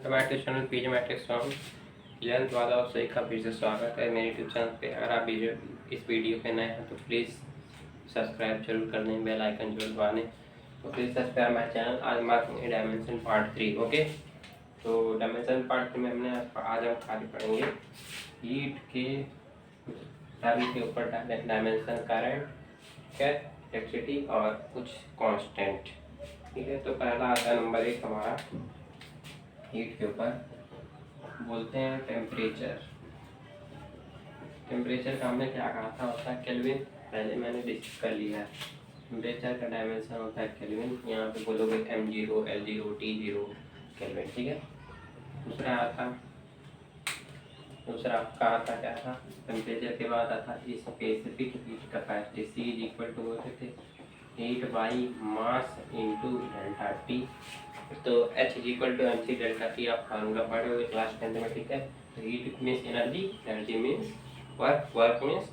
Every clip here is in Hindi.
Tomato channel PJ matrix from 11th वाला आप सही का फिर से स्वागत है मेरे यूट्यूब चैनल पे। अगर आप इस वीडियो पे नए हैं तो प्लीज़ सब्सक्राइब जरूर कर लें, बेल आइकन जरूर दबा लें। तो प्लीज़ सब्सक्राइब माय चैनल। आज हम बात करेंगे डायमेंशन पार्ट 3। ओके, तो डायमेंशन पार्ट 3 में हमने आज हम खाली पढ़ेंगे हीट के टर्म के ऊपर डायमेंशन, करंट, इलेक्ट्रिसिटी और कुछ कांस्टेंट। ठीक है, तो पहला आता है नंबर 1 हमारा हीट के ऊपर, बोलते हैं टेम्परेचर। टेम्परेचर का हमने क्या कहा था, होता है केल्विन। पहले मैंने डिस्कस कर लिया है। टेम्परेचर का डायमेंशन होता है केल्विन। यहाँ पे बोलोगे M0, L0, T0 केल्विन। ठीक है, दूसरा आपका आता क्या था, टेम्परेचर के बाद आता specific heat capacity. C is equal to होते थे heat by mass into delta T. तो H is equal to MC delta T आप फार्मूला पढ़े हुए क्लास 10 में। ठीक है, तो heat means energy, energy means work, work means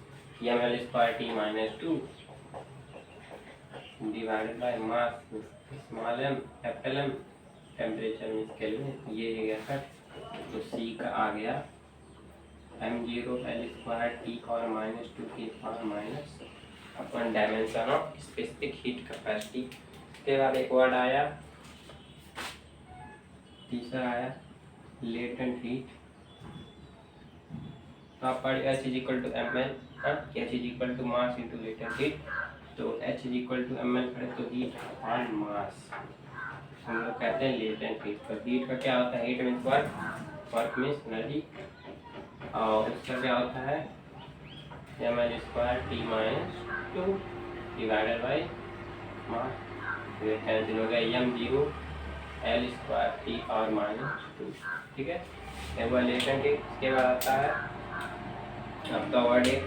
ml square T minus 2 divided by mass small m capital M, temperature means kelvin. ये गया सर, तो C का आ गया m0 L square T power minus 2 की power minus upon dimension of specific heat capacity. इसके बाद एक वर्ड आया, तीसरा आया लेटेंट हीट। तो आप पढ़े H is equal to ml, H is equal to mass into latent heat. तो H is equal to ml पढ़े तो हीट अपॉन मास, हम लोग कहते हैं लेटेंट हीट। तो हीट का क्या होता है, heat means work, work means energy, और उसका क्या होता है ml square T minus 2 divided by mass. ये कैंसिल हो गया, m0 L square T power minus 2। ठीक है, एक बार लेटेंट हीट। इसके बाद आता है आपका वर्ड एक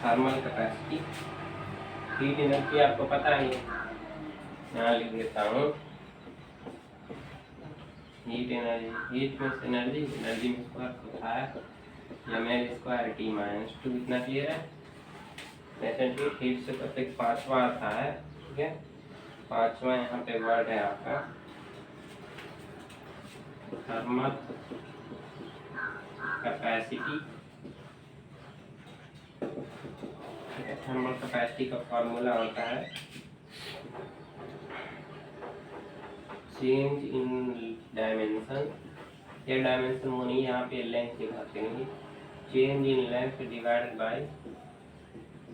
थर्मल कैपेसिटी। हीट एनर्जी आपको पता ही है, यहाँ लिख देता हूँ heat energy. Heat means energy, energy means work होता है ml स्क्वायर टी माइनस 2। इतना क्लियर है। लेटेंट हीट, हीट से प्रत्येक पांचवा आता है। ठीक है, पांचवा यहाँ पे वर्ड है आपका थर्मल कैपेसिटी। थर्मल कैपेसिटी का फॉर्मूला होता है चेंज इन डायमेंशन। ये डायमेंशन वो नहीं, यहाँ पे लेंथ दिखाते हैं। Change in length divided by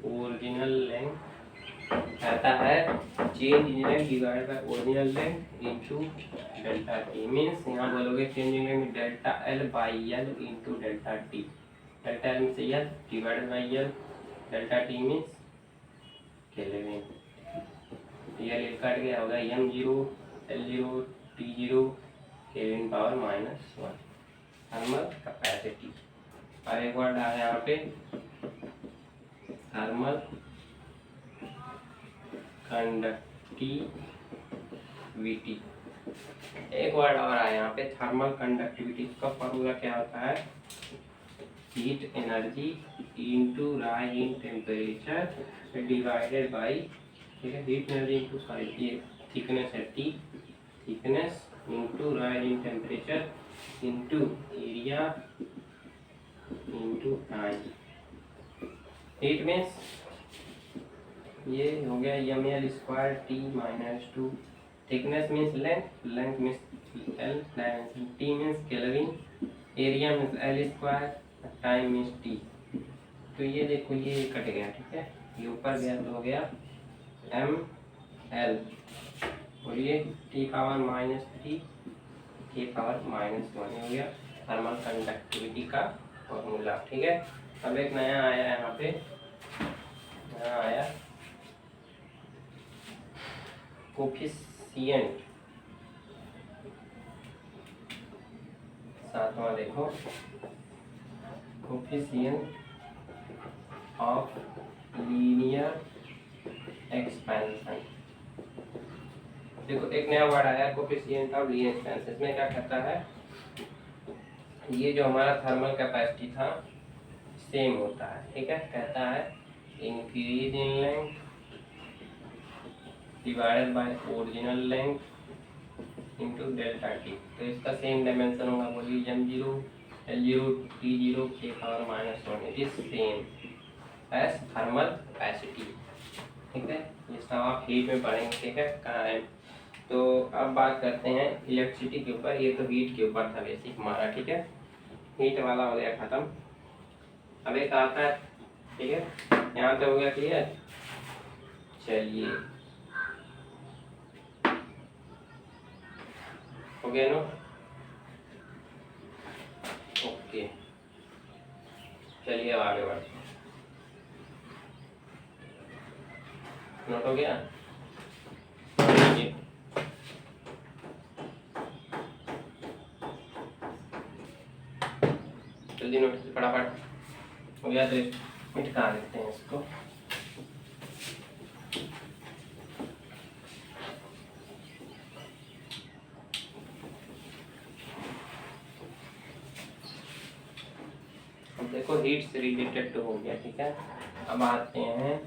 original length. कहता है change in length divided by original length into delta T. Means यहाँ बोलोगे change in length delta L by L into delta T. Delta L means L divided by L, delta T means kelvin. ये कट गया होगा m0 L0 T0 kelvin power minus 1 thermal capacity. और एक वर्ड आया यहाँ पे थर्मल कंडक्टिविटी। एक वर्ड और आया यहाँ पे थर्मल कंडक्टिविटी। इसका फॉर्मूला क्या होता है, heat energy into rise in temperature divided by, ठीक है, हीट एनर्जी इनटू सॉरी ये थिकनेस है T, thickness into rise in temperature into area into time. Heat means ये हो गया ml square T minus 2। Thickness means length, length means L, dimension T means kelvin, area means L square, time means T। तो ये देखो ये कट गया। ठीक है, ये ऊपर गया तो हो गया ml और ये T power minus 3 T power minus 1 हो गया थर्मल कंडक्टिविटी का फॉर्मूला। ठीक है, अब एक नया आया यहाँ पे, नया आया कोफिशिएंट। सातवां देखो, कोफिशिएंट ऑफ लीनियर एक्सपेंशन। देखो एक नया वर्ड आया कोफिशिएंट ऑफ लीनियर एक्सपेंशन। इसमें क्या कहता है, ये जो हमारा थर्मल कैपेसिटी था सेम होता है। ठीक है, कहता है increase in length divided by original length into delta T. तो इसका सेम डायमेंशन होगा, बोलिए m0 L0 T0 के power -1, it is same as thermal capacity. ठीक है, ये सब आप हीट में पढ़ेंगे। ठीक है, कहाँ है। तो अब बात करते हैं इलेक्ट्रिसिटी के ऊपर। ये तो हीट के ऊपर था बेसिक हमारा। ठीक है, हीट वाला हो गया खत्म। अब एक आता है, ठीक है, यहाँ तक हो गया क्लियर। चलिए, हो गया नो, ओके। चलिए अब आगे बढ़ते हैं। नोट हो गया। जल्दी नोट फटाफट हो गया तो मिटका देते हैं इसको। अब देखो हीट से रिलेटेड तो हो गया। ठीक है, अब आते हैं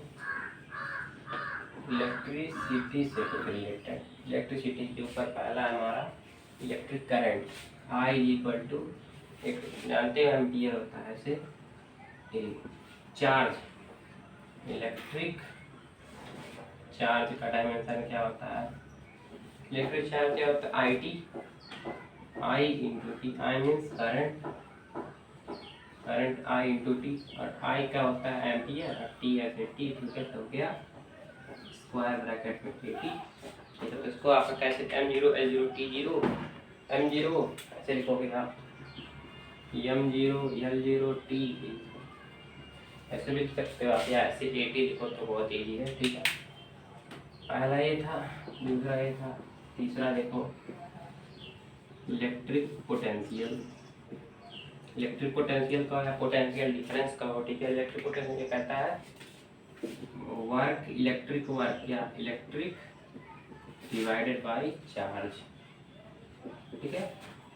इलेक्ट्रिसिटी से कुछ रिलेटेड। इलेक्ट्रिसिटी के ऊपर पहला हमारा electric current I equal to, एक जानते हैं एम्पियर होता है ऐसे, चार्ज। इलेक्ट्रिक चार्ज का डायमेंशन क्या होता है, इलेक्ट्रिक चार्ज क्या होता है, IT, I into T. I means current, current I into T, और I क्या होता है एम्पियर, और T ऐसे T। ठीक है, तो क्या स्क्वायर ब्रैकेट में टी। तो इसको आपका कैसे m0 L0 T0, m0 ऐसे लिखोगे आप, m0 L0 T ऐसे भी लिख सकते हो आप, या ऐसे AT लिखो तो बहुत ईजी है। ठीक है, पहला ये था, दूसरा ये था, तीसरा देखो इलेक्ट्रिक पोटेंशियल। इलेक्ट्रिक पोटेंशियल का है पोटेंशियल डिफरेंस का हो। ठीक है, इलेक्ट्रिक पोटेंशियल कहता है वर्क, इलेक्ट्रिक वर्क या इलेक्ट्रिक डिवाइडेड बाय चार्ज। ठीक है,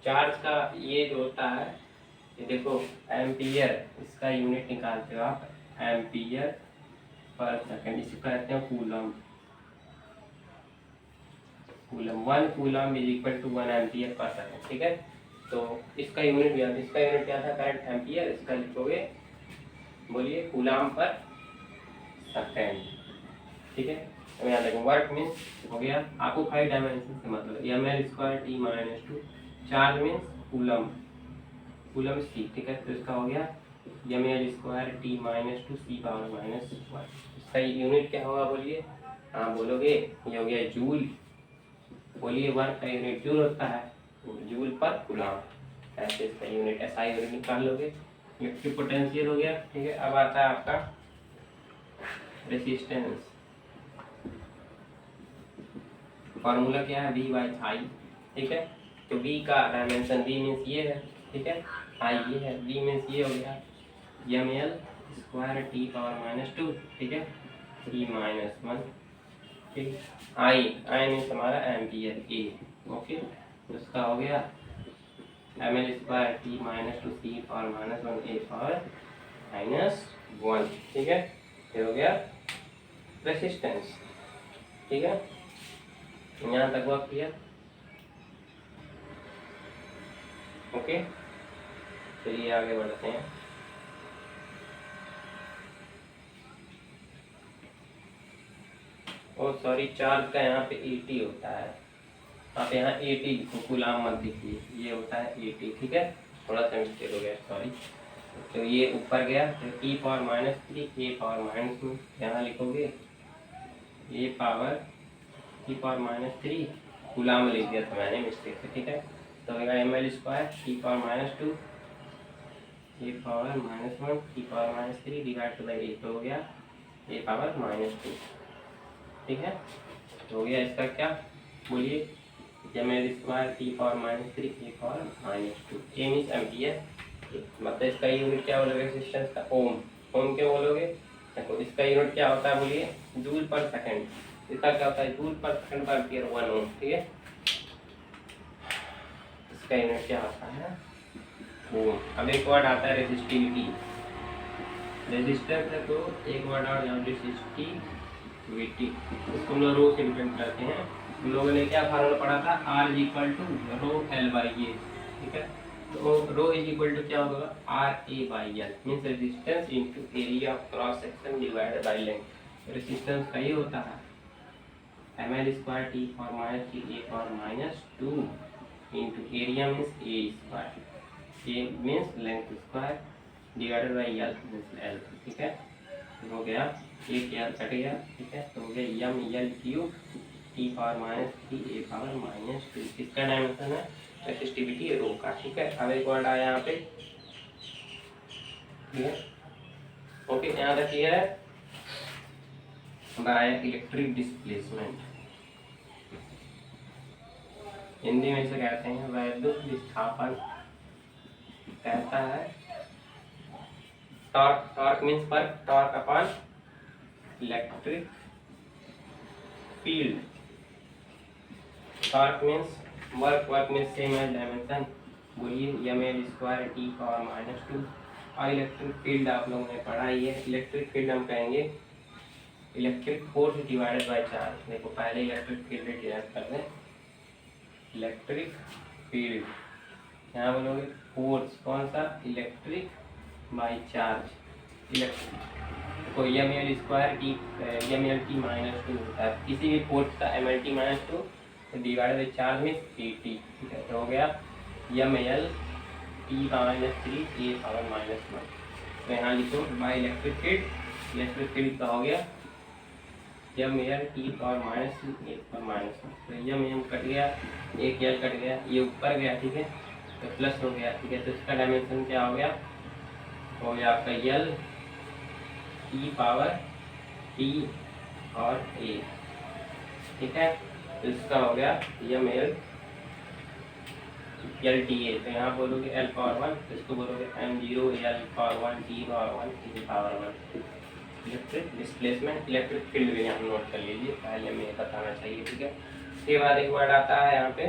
चार्ज का ये जो होता है, ये देखो एम्पियर, इसका यूनिट निकालते हो आप एम्पियर पर सेकंड, इसे कहते हैं coulomb. Coulomb, 1 coulomb is equal to 1 ampere per second. ठीक है, तो इसका यूनिट भी, इसका यूनिट क्या था, करंट एम्पियर। इसका लिखोगे, बोलिए कूलम पर सेकंड। ठीक है, तो यहाँ देखो वर्क मीन्स हो गया आपको 5 डायमेंशन से मतलब ml² T-2, charge means coulomb, coulomb C। ठीक है, तो इसका हो गया ml² T-2 C पावर -1। इसका यूनिट क्या होगा बोलिए, हाँ बोलोगे, ये हो गया जूल। बोलिए वर्क का यूनिट जूल होता है, जूल पर कूलम, ऐसे इसका यूनिट SI यूनिट निकाल लोगे। इलेक्ट्रिक पोटेंशियल हो गया। ठीक है, अब आता है आपका रेसिस्टेंस। फॉर्मूला क्या है, V/I। ठीक है, तो V का डायमेंशन, V मीन्स ये है। ठीक है, I ये है, V मीन्स ये हो गया ml² T⁻²। ठीक है, T-1। ठीक, I मीन्स हमारा एम्पियर A। ओके, तो इसका हो गया ml² T-2 C⁻1 A power -1। ठीक है, ये हो गया रेसिस्टेंस। ठीक है, यहाँ तक हुआ क्लियर। ओके, चलिए आगे बढ़ते हैं। ओ सॉरी, चार्ज का यहाँ पे AT होता है, आप यहाँ AT लिखो, कूलम मत लिखिए, ये होता है AT। ठीक है, थोड़ा सा मिस्टेक हो गया, सॉरी। तो ये ऊपर गया तो T⁻3 A पावर -2, यहाँ लिखोगे A पावर T⁻3, कूलम लिख दिया था मैंने मिस्टेक से। ठीक है, तो होगा ml² T⁻2 A power -1 T⁻3 divide by A, तो हो गया A पावर -2। ठीक है, तो हो गया इसका क्या, बोलिए ml² T⁻3 A power -2। A means ampere, मतलब इसका यूनिट क्या बोलोगे रेजिस्टेंस का, ओम। ओम क्यों बोलोगे, देखो इसका यूनिट क्या होता है, बोलिए जूल पर सेकंड। इसका क्या होता है, जूल पर सेकंड पर एम्पियर 1 ओम। ठीक है, इसका यूनिट क्या होता है, ओम। अब एक वर्ड आता है रेजिस्टिविटी। रेजिस्टेंस है तो एक वर्ड और यहाँ रेजिस्टिविटी, इसको हम लोग रो से डिपेंड करते हैं, हम लोगों ने क्या फार्मूला पढ़ा था, R is equal to rho L by A, ठीक है। तो रो इज इक्वल टू क्या होगा, R A by L, means resistance into area of cross section divided by length. Resistance का ये होता है M L square T power minus T A power minus 2 into area means A square, A means length square divided by L means L, ठीक है। तो हो गया एक एल कट गया, ठीक है। तो हो गया M L cube T power minus T A power minus 2, इसका डायमेंशन है रेसिस्टिविटी रो का, ठीक है। अब एक वर्ड आया यहाँ पे, ठीक है, ओके। यहाँ तक ये है, आया इलेक्ट्रिक डिस्प्लेसमेंट, हिंदी में इसे कहते हैं वैद्युत विस्थापन। कहता है torque, torque means work, torque upon electric field, torque means work, work means same as dimension, बोलिए M L square T power minus 2। और इलेक्ट्रिक फील्ड आप लोगों ने पढ़ा ही है, इलेक्ट्रिक फील्ड हम कहेंगे electric force divided by charge. देखो पहले इलेक्ट्रिक फील्ड डिराइव कर दें, इलेक्ट्रिक फील्ड यहाँ बोलोगे फोर्स, कौन सा, इलेक्ट्रिक बाई चार्ज। इलेक्ट्रिक को M L square T M L T minus 2 होता है, किसी भी फोर्स का M L T minus 2 divided by charge में ए टी, ठीक है। तो हो गया M L T minus 3 A power minus 1। तो यहाँ लिखो by electric field, electric field का हो गया M L T power minus A power minus 1। तो एम कट गया, एक एल कट गया, ये ऊपर गया, ठीक है, तो प्लस हो गया, ठीक है। तो इसका डायमेंशन क्या हो गया आपका एल टी पावर टी और ए, ठीक है। तो इसका हो गया एम एल टी ए। तो यहाँ बोलोगे एल पावर 1, तो इसको बोलोगे m0 L power 1 T power 1 T power 1। Electric displacement, electric field भी यहाँ नोट कर लीजिए, पहले में बताना चाहिए, ठीक है। उसके बाद एक वर्ड आता है यहाँ पे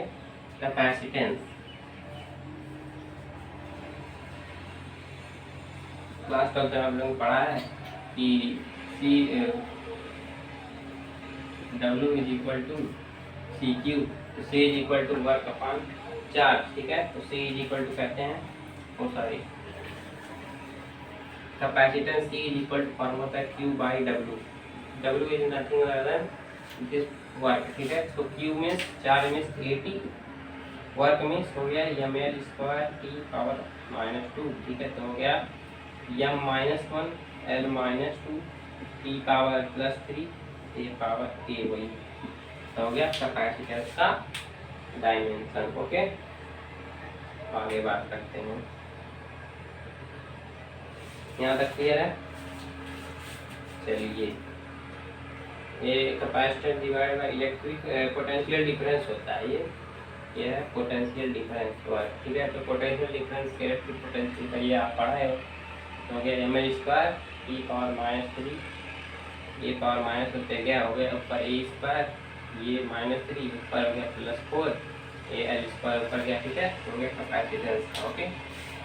कैपेसिटेंस। क्लास 12 में आप लोगों ने पढ़ा है कि C W is equal to C Q, तो C is equal to work upon charge, ठीक है। तो सी इज इक्वल टू कहते हैं, oh sorry, capacitance C is equal to form होता है Q by W, W is nothing other than this work, ठीक है। तो Q means charge means 80, work means हो गया M L square T power minus 2, ठीक है। तो हो गया M minus 1 L minus 2 T power plus 3 A power A, वही तो हो गया कैपेसिटेंस का डायमेंशन, ओके। आगे बात करते हैं, यहाँ तक क्लियर है। चलिए, ये capacitance divide by electric potential difference होता है, ये है पोटेंशियल डिफरेंस वर्क, ठीक है। तो पोटेंशियल डिफरेंस इलेक्ट्रिक पोटेंशियल का ये आप पढ़ा है, तो हो गया M L square T power minus 3 A power minus होते गया, हो गया ऊपर ए स्क्वायर, ये माइनस 3 ऊपर हो गया प्लस 4 ए एल स्क्वायर ऊपर गया, ठीक है। हो गया कैपेसिटेंस का, ओके।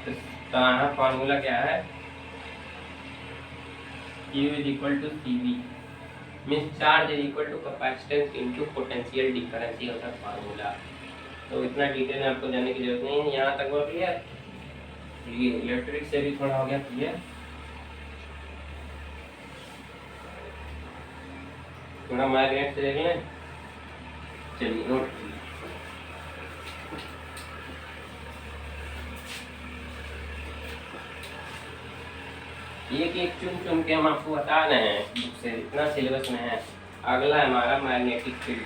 तो यहाँ फार्मूला क्या है, Q is equal to CV, means charge is equal to capacitance into potential difference, ये होता है फार्मूला। तो इतना डिटेल में आपको जाने की जरूरत नहीं है, यहाँ तक वो क्लियर। ये इलेक्ट्रिक से भी थोड़ा हो गया क्लियर, थोड़ा मैग्नेट से देख लें। चलिए नोट कीजिए, एक एक चुन चुन के हम आपको बता रहे हैं बुक से, इतना सिलेबस में है। अगला हमारा magnetic field,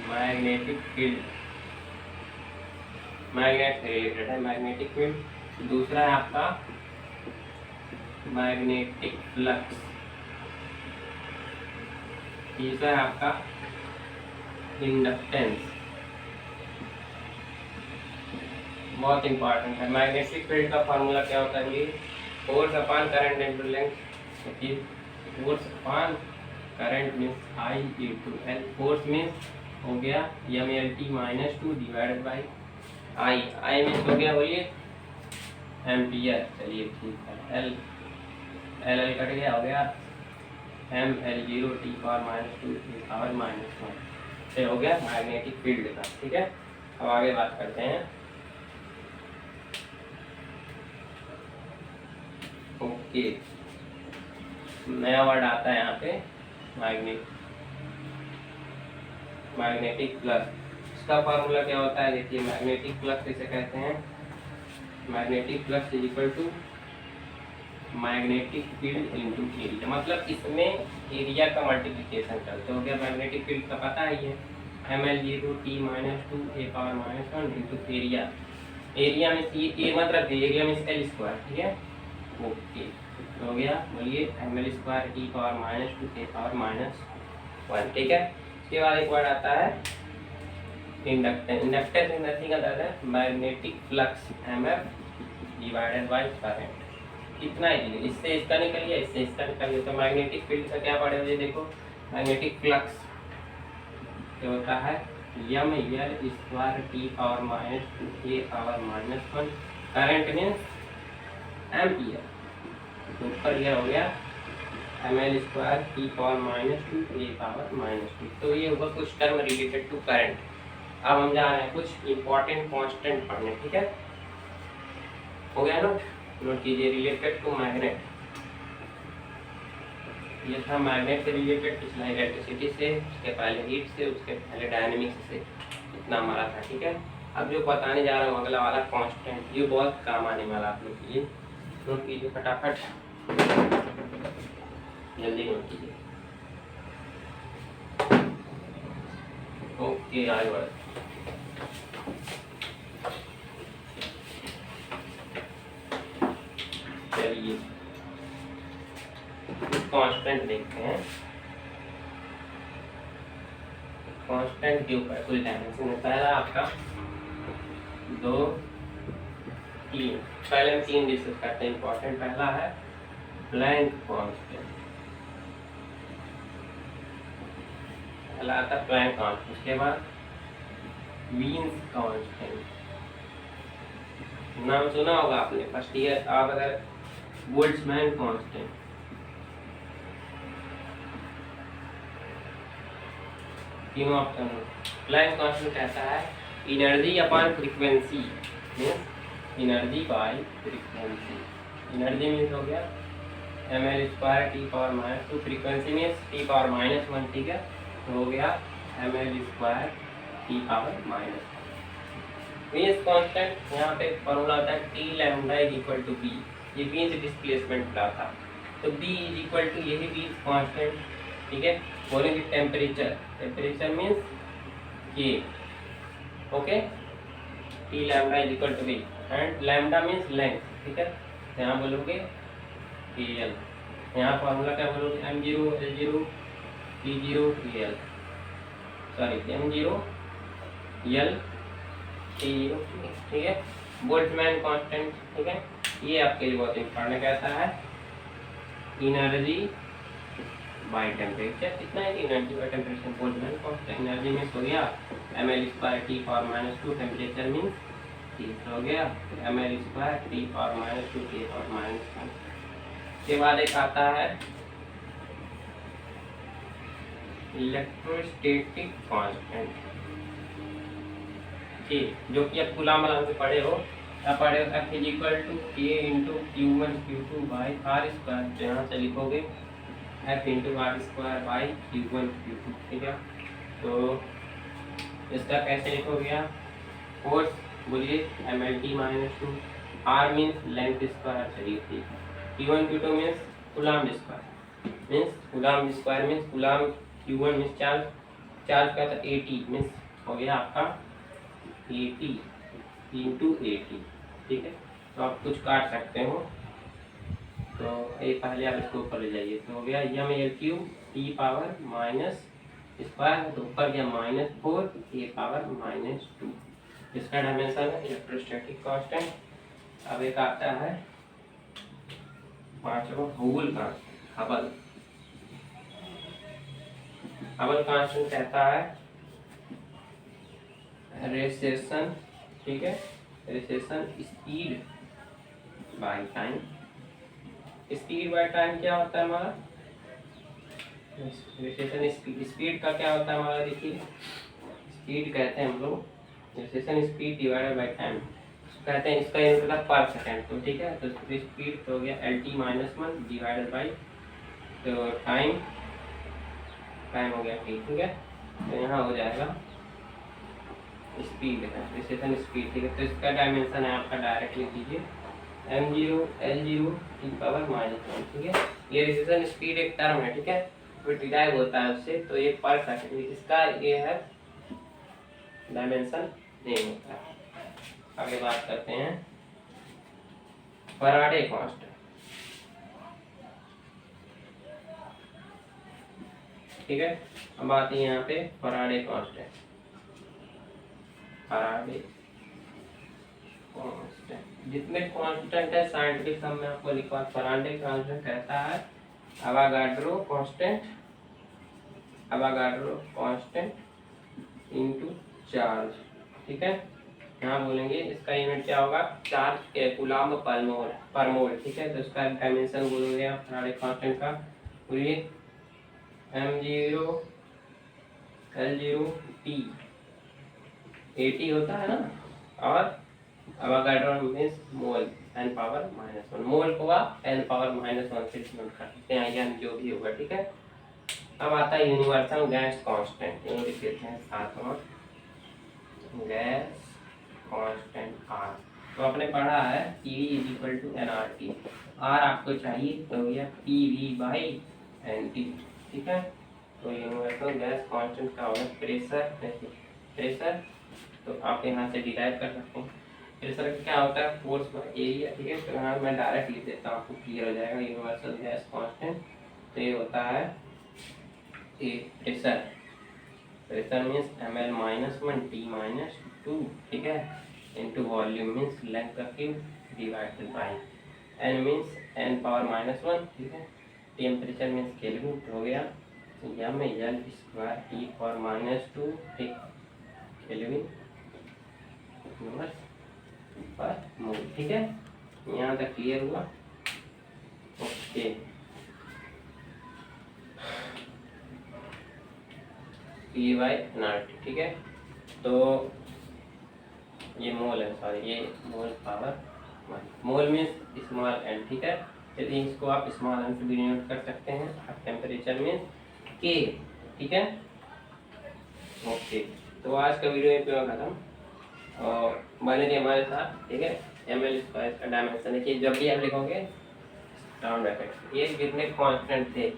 magnetic field magnet से रिलेटेड है मैग्नेटिक फील्ड। दूसरा है आपका मैग्नेटिक फ्लक्स, तीसरा है आपका इंडक्टेंस, बहुत इंपॉर्टेंट है। मैग्नेटिक फील्ड का फार्मूला क्या होता है, force upon current into length, force upon current means I into L, force means हो गया M L T minus 2 divided by I, I means हो गया बोलिए एम्पियर। चलिए ठीक है, एल एल एल कट गया, हो गया ml0 t power -2 e power -1 से हो गया मैग्नेटिक फील्ड का। ठीक है, अब आगे बात करते हैं। ओके, नया वर्ड आता है यहाँ पे मैग्नेटिक फ्लक्स। इसका फार्मूला क्या होता है, देखिए मैग्नेटिक फ्लक्स इसे कहते हैं, magnetic flux is equal to magnetic field into area. मतलब इसमें एरिया का मल्टीप्लिकेशन करते हो गया। मैग्नेटिक फील्ड का पता ही है, ml0 t -2 e power -1 into area. Area में ये मत रखिए, एरिया में एल स्क्वायर। ठीक है, ओके हो गया। बोलिए ml square t power -2 e power -1। ठीक है, इसके बाद एक वर्ड आता है inductance. Inductance is nothing other then magnetic flux mf divided by current. कितना है, इससे इसका निकलिए, इससे इसका निकलिए, तो मैग्नेटिक फील्ड का क्या पड़ेगा, ये देखो मैग्नेटिक फ्लक्स क्या होता है, m l square t power -2 e power -1। Current means ampere, तो ऊपर यह हो गया ml square t power -2 e power -2। तो ये होगा कुछ टर्म रिलेटेड टू करंट। अब हम जा रहे हैं कुछ इंपॉर्टेंट कांस्टेंट पढ़ने। ठीक है, हो गया नोट कीजिए। रिलेटेड टू मैग्नेट, ये था मैग्नेट से रिलेटेड, पिछला इलेक्ट्रिसिटी से, उसके पहले हीट से, उसके पहले डायनेमिक्स से, इतना हमारा था। ठीक है, अब जो बताने जा रहा हूँ अगला वाला कांस्टेंट, ये बहुत काम आने वाला आप लोग के लिए। नोट कीजिए फटाफट, जल्दी नोट कीजिए। ओके, आगे बढ़ चलिए कांस्टेंट देखते हैं। कांस्टेंट के ऊपर कुछ डायमेंशन है। पहला आपका 2 3, पहले हम 3 डिस्कस करते हैं इंपॉर्टेंट। पहला है प्लैंक कांस्टेंट, पहला आता है प्लैंक कांस्टेंट। उसके बाद वीन्स कांस्टेंट, नाम सुना होगा आपने फर्स्ट ईयर आप अगर। बोल्ट्जमैन कांस्टेंट, तीनों ऑप्शन। प्लैंक कांस्टेंट कहता है energy upon frequency, means energy by frequency. Energy means हो गया ml square t power -2, frequency means t power -1। ठीक है, तो हो गया ml square t power -1। Means constant यहाँ पे फॉर्मूला होता है t lambda is equal to b। ये मीन्स डिस्प्लेसमेंट का था, तो b इज इक्वल टू यही b कांस्टेंट। ठीक है, बोलेंगे temperature, temperature means K. Okay, T lambda is equal to B and lambda means length. ठीक है, यहाँ बोलोगे के एल, यहाँ फॉर्मूला क्या बोलोगे m0 l0 t0 al, sorry m0 l t0। ठीक है, बोल्ट्जमैन कांस्टेंट। ठीक है, ये आपके लिए बहुत इंपॉर्टेंट कहता है एनर्जी बाय टेम्परेचर। कितना है energy by temperature, Boltzmann constant. Energy means हो गया ml square t power -2, temperature means T हो गया ml square t power -2 t power -1। के बाद एक आता है इलेक्ट्रोस्टैटिक कांस्टेंट, ठीक, जो कि आप कूलॉम में पढ़े हो। क्या पढ़े हो, F is equal to K into Q1 Q2 by R square. तो यहाँ से लिखोगे F into R square by Q1 Q2। ठीक है, तो इसका कैसे लिखोगे आप, फोर्स बोलिए mlt -2, R means length square. चलिए ठीक, Q1 Q2 means Coulomb square, means Coulomb square means Coulomb. Q1 means charge, charge का था 80, मीन्स हो गया आपका 80 इंटू 80। ठीक है, तो आप कुछ काट सकते हो, तो ये पहले आप इसको ऊपर ले जाइए, तो हो गया M L cube T power minus square, तो ऊपर गया -4 ए पावर -2। इसका डायमेंशन है इलेक्ट्रोस्टैटिक कांस्टेंट। अब एक आता है पांचवा हबल कांस्टेंट। हबल कांस्टेंट कहता है रेसेशन। ठीक है, recession speed by time. Speed by time क्या होता है हमारा, रिसेशन स्पीड, स्पीड का क्या होता है हमारा, देखिए स्पीड कहते हैं हम लोग recession speed divided by time, कहते हैं इसका यूनिट होता है पर सेकेंड। तो ठीक है, तो स्पीड तो हो गया LT-1 डिवाइडेड बाई तो टाइम हो गया T, ठीक है। तो यहाँ हो जाएगा स्पीड है, रिसेशन स्पीड, ठीक है। तो इसका डायमेंशन है आपका, डायरेक्ट लिख दीजिए m0 L0 की पावर -1, ठीक है। ये रिसेशन स्पीड एक टर्म है, ठीक है, वो डिराइव होता है उससे, तो ये पर सेकेंड, इसका ये है डायमेंशन नहीं होता है। आगे बात करते हैं फैराडे कांस्टेंट, ठीक है। अब आते हैं यहाँ पे फैराडे कांस्टेंट, फैराडे कांस्टेंट जितने कांस्टेंट है साइंटिफिक टर्म में आपको लिखवा, फैराडे कांस्टेंट कहता है Avogadro constant, Avogadro constant into charge, ठीक है। यहाँ बोलेंगे इसका यूनिट क्या होगा, चार्ज के कूलम्ब पर मोल, ठीक है। तो इसका डायमेंशन बोलोगे आप फैराडे कांस्टेंट का, बोलिए m0 L0 T 80 होता है ना, और Avogadro means mole n power -1, मोल को आप n पावर -1 से डिनोट कर सकते हैं, या जो भी होगा, ठीक है। अब आता है यूनिवर्सल गैस कांस्टेंट, ये लिख देते हैं साथ में, गैस कांस्टेंट R। तो आपने पढ़ा है PV = nRT, R आपको चाहिए तो यह PV/NT, ठीक है। तो यूनिवर्सल गैस कांस्टेंट का होगा प्रेशर, प्रेशर तो आप यहाँ से डिराइव कर सकते हैं। प्रेशर क्या होता है, फोर्स बाय एरिया, ठीक है। तो यहाँ मैं डायरेक्ट लिख देता हूँ, आपको क्लियर हो जाएगा। यूनिवर्सल गैस कांस्टेंट तो ये होता है ए pressure, pressure means ml-1 T-2, ठीक है, into volume means length of cube divided by n means n power -1, ठीक है। टेम्परेचर मीन्स केल्विन हो गया, या में L स्क्वायर T पावर -2, ठीक, केल्विन पर मोल, ठीक है। यहाँ तक क्लियर हुआ, ओके। P/nRT, ठीक है। तो ये मोल है, सॉरी ये मोल पावर 1, मोल मीन्स स्मॉल n, ठीक है। यदि इसको आप स्मॉल n से भी डिनोट कर सकते हैं। अब टेम्परेचर मीन्स K, ठीक है, ओके। तो आज का वीडियो यहीं पे खत्म, और बने रहिए हमारे साथ, ठीक है। ml² का डायमेंशन देखिए, जब भी आप लिखोगे राउंड ब्रैकेट, ये जितने कांस्टेंट थे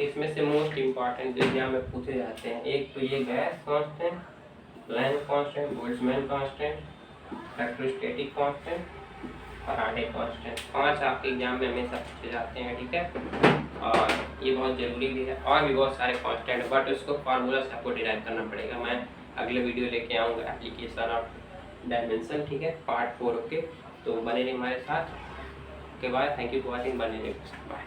इसमें से मोस्ट इम्पॉर्टेंट जो एग्जाम में पूछे जाते हैं, एक तो ये gas constant, Planck constant, Boltzmann constant, electrostatic constant, Faraday constant, 5 आपके एग्जाम में हमेशा पूछे जाते हैं, ठीक है। और ये बहुत ज़रूरी भी है, और भी बहुत सारे कांस्टेंट, बट उसको फार्मूला से आपको डिराइव करना पड़ेगा। मैं अगले वीडियो लेके आऊँगा एप्लीकेशन ऑफ डायमेंशन, ठीक है, पार्ट 4, ओके। तो बने रहिए हमारे साथ, okay bye, thank you for watching, बने रहिए, बाय।